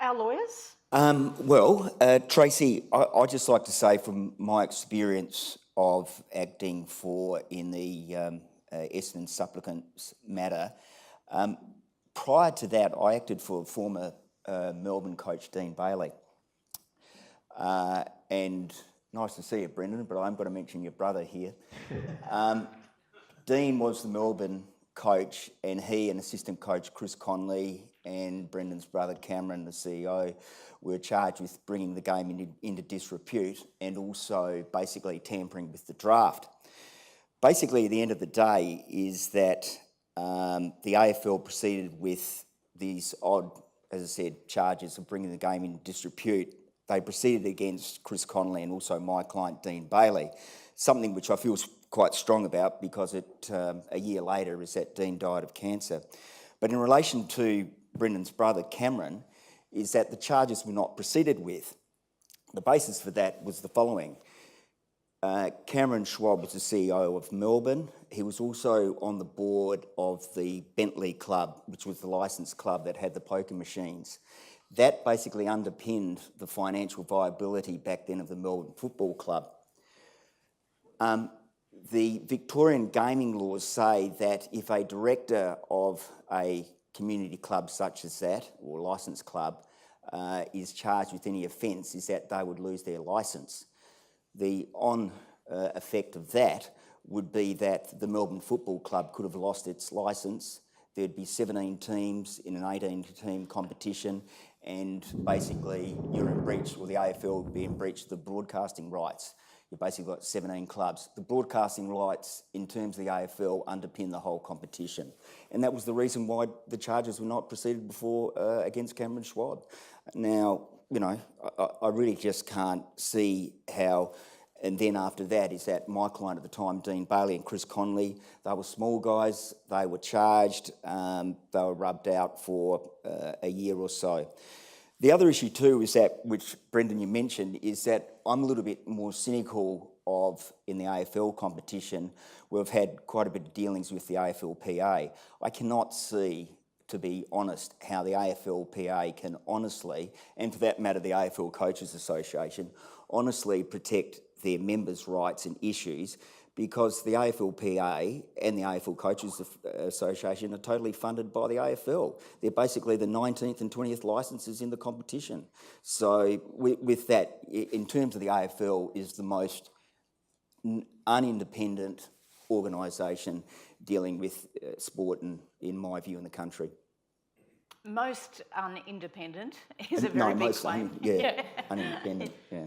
our lawyers? Tracy, I'd just like to say from my experience of acting in the Essendon supplicants matter, prior to that I acted for former Melbourne coach Dean Bailey. And nice to see you, Brendan, but I'm going to mention your brother here. Dean was the Melbourne coach, and he and assistant coach Chris Conley and Brendan's brother Cameron, the CEO, were charged with bringing the game into disrepute and also basically tampering with the draft. Basically, at the end of the day is that the AFL proceeded with these odd, as I said, charges of bringing the game into disrepute. They proceeded against Chris Conley and also my client Dean Bailey, something which I feel quite strong about because a year later is that Dean died of cancer. But in relation to Brendan's brother Cameron, is that the charges were not proceeded with. The basis for that was the following. Cameron Schwab was the CEO of Melbourne. He was also on the board of the Bentley Club, which was the licensed club that had the poker machines. That basically underpinned the financial viability back then of the Melbourne Football Club. The Victorian gaming laws say that if a director of a community club such as that, or licensed club, is charged with any offence, is that they would lose their licence. The effect of that would be that the Melbourne Football Club could have lost its licence. There'd be 17 teams in an 18-team competition, and basically you're in breach, or the AFL would be in breach of the broadcasting rights. You've basically got 17 clubs. The broadcasting rights, in terms of the AFL, underpin the whole competition. And that was the reason why the charges were not proceeded before against Cameron Schwab. Now, you know, I really just can't see how. And then after that is that my client at the time, Dean Bailey and Chris Conley, they were small guys, they were charged, they were rubbed out for a year or so. The other issue too is that, which Brendan you mentioned, is that I'm a little bit more cynical in the AFL competition. We've had quite a bit of dealings with the AFLPA. I cannot see, to be honest, how the AFLPA can honestly, and for that matter the AFL Coaches Association, honestly protect their members' rights and issues, because the AFLPA and the AFL Coaches Association are totally funded by the AFL. They're basically the 19th and 20th licences in the competition. So with that, in terms of the AFL, is the most unindependent organisation dealing with sport, in my view, in the country. Most unindependent is a very big claim. Unindependent, yeah.